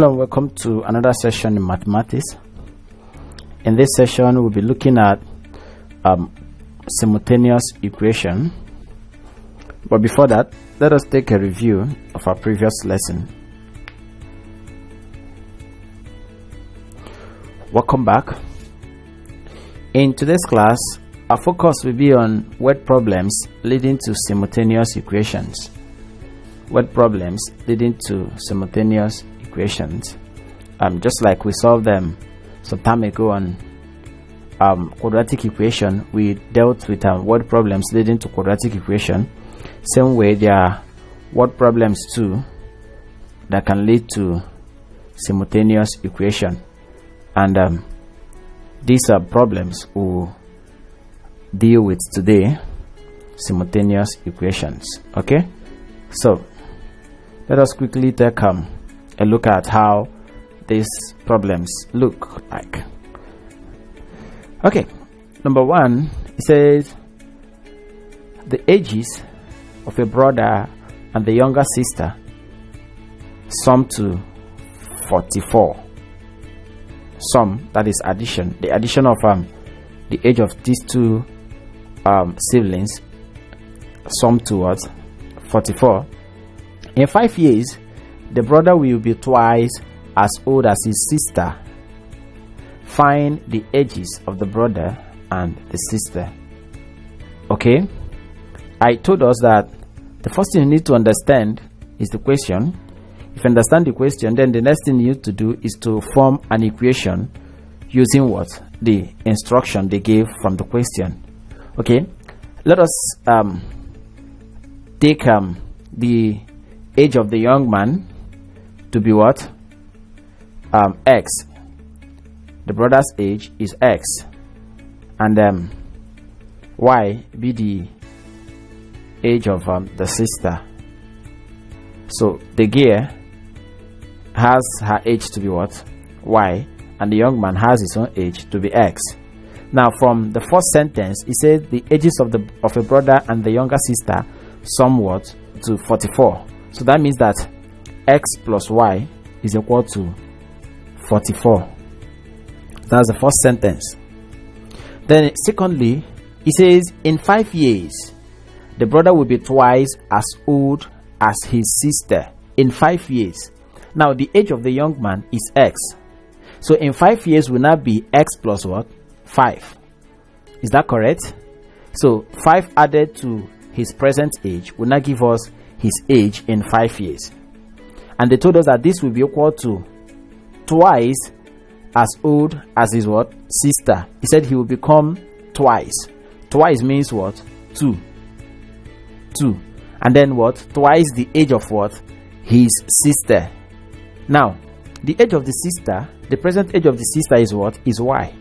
Hello, welcome to another session in mathematics. In this session, we'll be looking at simultaneous equation. But before that, let us take a review of our previous lesson. Welcome back. In today's class, our focus will be on word problems leading to simultaneous equations. Word problems leading to simultaneous equations, just like we solved them some time ago on quadratic equation. We dealt with word problems leading to quadratic equation. Same way, there are word problems too that can lead to simultaneous equation, and these are problems we'll deal with today. Simultaneous equations. Okay, so let us quickly take a look at how these problems look like. Okay, number one, it says the ages of a brother and the younger sister sum to 44. Sum, that is addition. The addition of the age of these two siblings sum to what? 44. In 5 years, the brother will be twice as old as his sister. Find the ages of the brother and the sister. Okay, I told us that the first thing you need to understand is the question. If you understand the question, then the next thing you need to do is to form an equation using what? The instruction they gave from the question. Okay, let us take the age of the young man to be what? X. The brother's age is X, and Y be the age of the sister. So the gear has her age to be what? Y, and the young man has his own age to be X. Now, from the first sentence, it says the ages of a brother and the younger sister somewhat to 44. So that means that X plus Y is equal to 44. That's the first sentence. Then secondly, it says in 5 years, the brother will be twice as old as his sister. In 5 years. Now the age of the young man is X. So in 5 years will now be X plus what? 5. Is that correct? So 5 added to his present age will now give us his age in 5 years. And they told us that this will be equal to twice as old as his what? Sister. He said he will become twice. Twice means what? 2. And then what? Twice the age of what? His sister. Now, the age of the sister, the present age of the sister is what? Is Y.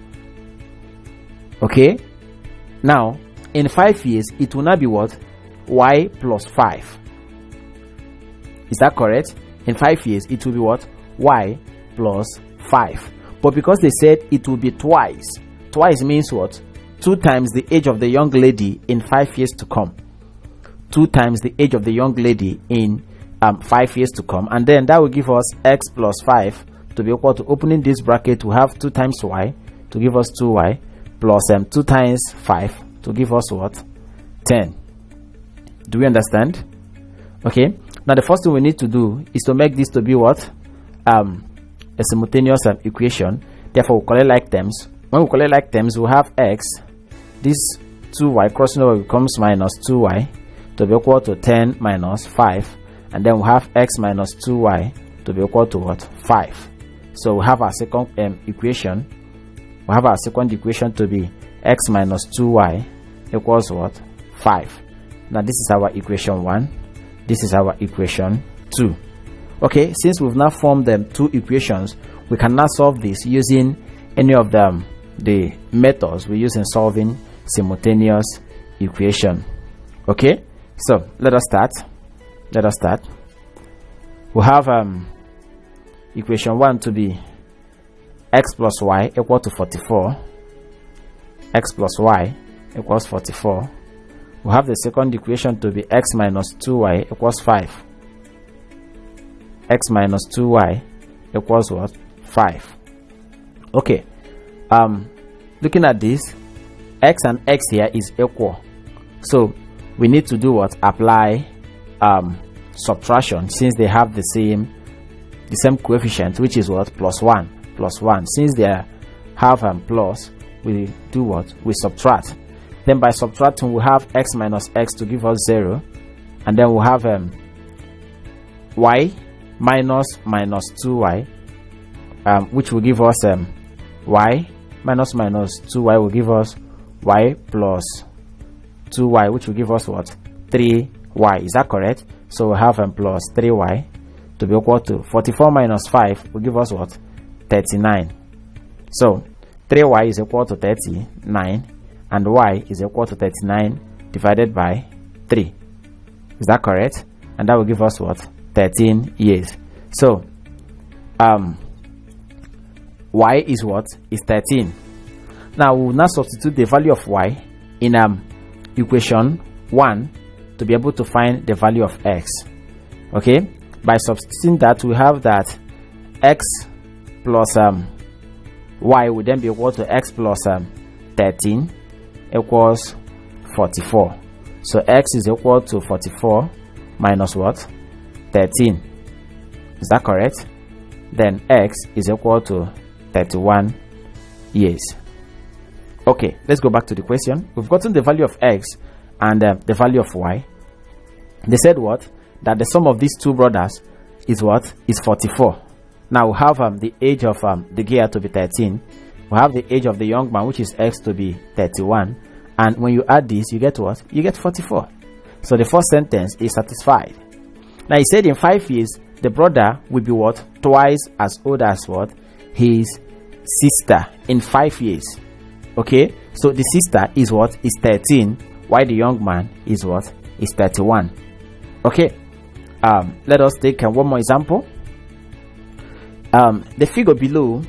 Okay? Now, in 5 years, it will not be what? Y plus 5. Is that correct? In 5 years, it will be what? Y plus 5. But because they said it will be twice, twice means what? 2 times the age of the young lady in 5 years to come. 2 times the age of the young lady in 5 years to come. And then that will give us X plus 5 to be equal to, opening this bracket, we have 2 times Y to give us 2Y plus 2 times 5 to give us what? 10. Do we understand? Okay. Now the first thing we need to do is to make this to be what? A simultaneous equation. Therefore, we collect like terms. When we collect like terms, we have X. This 2Y crossing over becomes minus 2Y to be equal to 10 minus 5. And then we have X minus 2Y to be equal to what? 5. So we have our second equation. We have our second equation to be X minus 2Y equals what? 5. Now this is our equation 1. This is our equation 2. Okay, since we've now formed them 2 equations, we can now solve this using any of the methods we use in solving simultaneous equation. Okay, so let us start. We have equation 1 to be X plus Y equal to 44. X plus Y equals 44. We have the second equation to be X minus 2Y equals 5. X minus 2Y equals what? 5. Okay, looking at this, x and x here is equal, so we need to do what? Apply subtraction, since they have the same coefficient, which is what? Plus 1. Since they have plus, we do what? We subtract. Then by subtracting, we have x minus x to give us 0, and then we have y minus 2y, which will give us y minus 2y will give us y plus 2y, which will give us what? 3y. Is that correct? So we have plus 3y to be equal to 44 minus 5 will give us what? 39. So 3y is equal to 39, and y is equal to 39 divided by 3. Is that correct? And that will give us what? 13 years. So y is what? Is 13. Now we will now substitute the value of y in equation 1 to be able to find the value of x. Okay, by substituting that, we have that x plus y would then be equal to x plus 13 equals 44. So x is equal to 44 minus what? 13. Is that correct? Then x is equal to 31 years. Okay, let's go back to the question. We've gotten the value of x and the value of y. They said what? That the sum of these two brothers is what? Is 44. Now we have the age of the girl to be 13. We have the age of the young man, which is x, to be 31. And when you add this, you get what? You get 44. So the first sentence is satisfied. Now he said in 5 years, the brother will be what? Twice as old as what? His sister in 5 years. Okay, so the sister is what? Is 13, while the young man is what? Is 31. Okay, let us take one more example. The figure below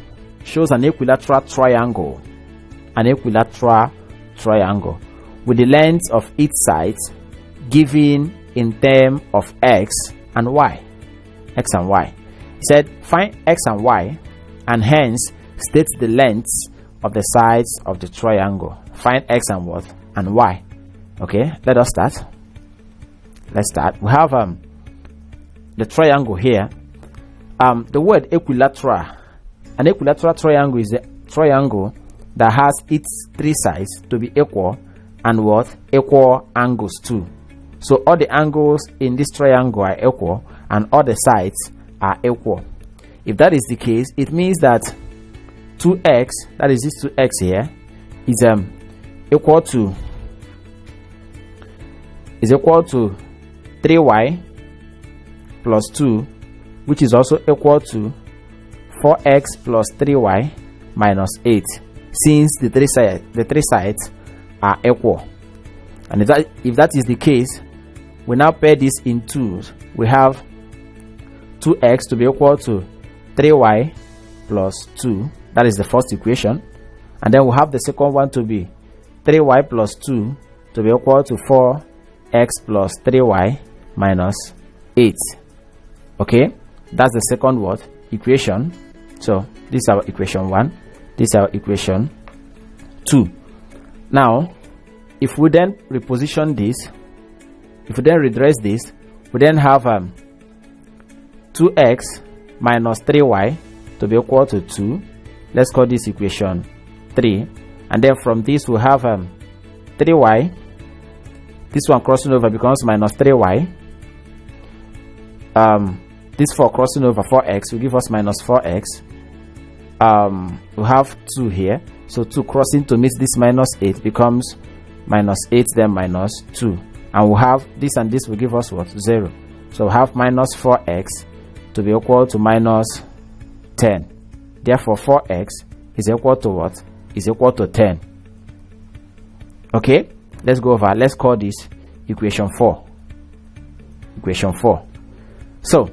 shows an equilateral triangle. With the length of each side given in terms of x and y. He said find x and y, and hence state the lengths of the sides of the triangle. Find x and what? And y. Okay, let us start. Let's start. We have the triangle here. The word equilateral. An equilateral triangle is a triangle that has its 3 sides to be equal and what? Equal angles too. So all the angles in this triangle are equal and all the sides are equal. If that is the case, it means that 2x, that is this 2x here, is equal to 3y plus 2, which is also equal to 4x plus 3y minus 8, since the three sides are equal. And if that is the case, we now pair this in twos. We have 2x to be equal to 3y plus 2. That is the first equation. And then we have the second one to be 3y plus 2 to be equal to 4x plus 3y minus 8. Okay, that's the second word equation. So this is our equation 1, this is our equation 2. Now if we then reposition this, if we then redress this, we then have 2x minus 3y to be equal to 2. Let's call this equation 3. And then from this we have 3y, this one crossing over becomes minus 3y. This 4 crossing over 4x will give us minus 4x. We have 2 here, so 2 crossing to meet this minus 8 becomes minus 8, then minus 2. And we have this and this will give us what? 0. So we have minus 4x to be equal to minus 10. Therefore 4x is equal to what? Is equal to 10. Okay, let's go over. Let's call this equation 4. Equation 4. So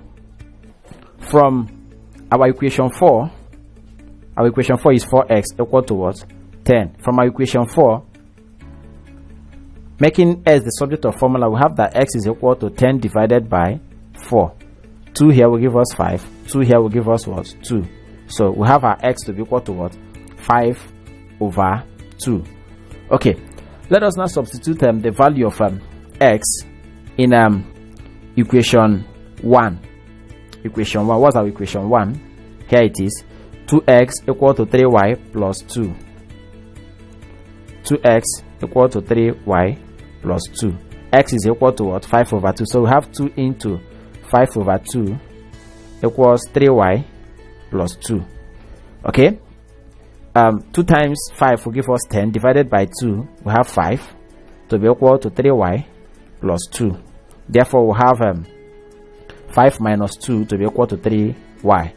from our equation 4 is 4x equal to what? 10. From our equation 4, making s the subject of formula, we have that x is equal to 10 divided by 4. 2 here will give us 5, 2 here will give us what? 2. So we have our x to be equal to what? 5 over 2. Okay, let us now substitute the value of x in equation 1. Equation 1, what's our equation 1? Here it is, 2x equal to 3y plus 2. 2x equal to 3y plus 2. X is equal to what? 5 over 2. So we have 2 into 5 over 2 equals 3y plus 2. Okay, 2 times 5 will give us 10, divided by 2 we have 5 to be equal to 3y plus 2. Therefore we have 5 minus 2 to be equal to 3y,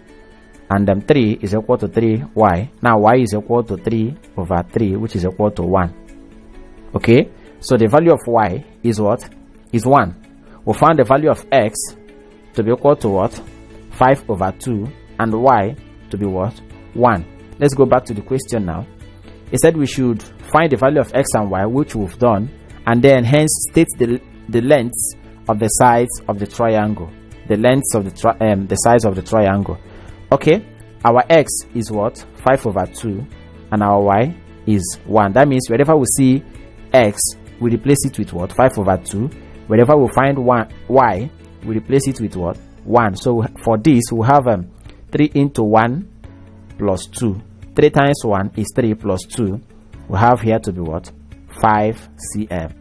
and 3 is equal to 3y. Now y is equal to 3 over 3, which is equal to 1. Okay, so the value of y is what? Is 1. We found the value of x to be equal to what? 5 over 2, and y to be what? 1. Let's go back to the question now. It said we should find the value of x and y, which we've done, and then hence state the lengths of the sides of the triangle. The lengths of the sides of the triangle. Okay, our x is what? 5 over 2, and our y is 1. That means wherever we see x, we replace it with what? 5 over 2. Wherever we find y, we replace it with what? 1. So for this we have 3 into 1 plus 2. 3 times 1 is 3 plus 2. We have here to be what? 5 cm.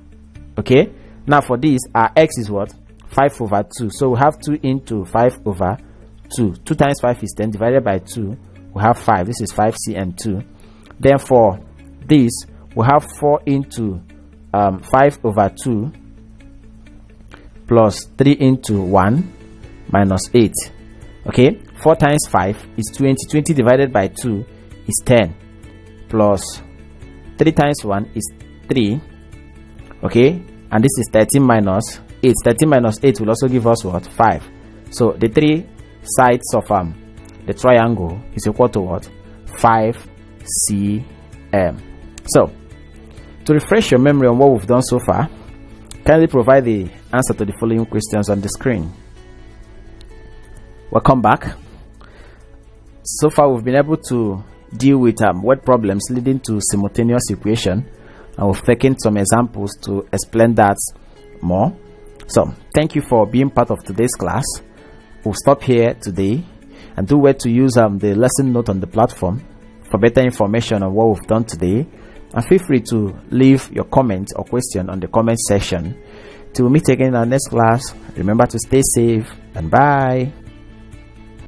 Okay, now for this our x is what? 5 over 2. So we have 2 into 5 over 2. 2 times 5 is 10, divided by 2 we have 5. This is 5 cm2. Then for this we have 4 into 5 over 2 plus 3 into 1 minus 8. Okay, 4 times 5 is 20. 20 divided by 2 is 10, plus 3 times 1 is 3. Okay, and this is 13 minus 8. 13 minus 8 will also give us what? 5. So the 3 sides of the triangle is equal to what? 5 cm. So to refresh your memory on what we've done so far, kindly provide the answer to the following questions on the screen. Welcome back. So far we've been able to deal with word problems leading to simultaneous equation, and we've taken some examples to explain that more. So thank you for being part of today's class. We'll stop here today, and do well to use the lesson note on the platform for better information on what we've done today, and feel free to leave your comment or question on the comment section. Till we meet again in our next class, remember to stay safe, and bye.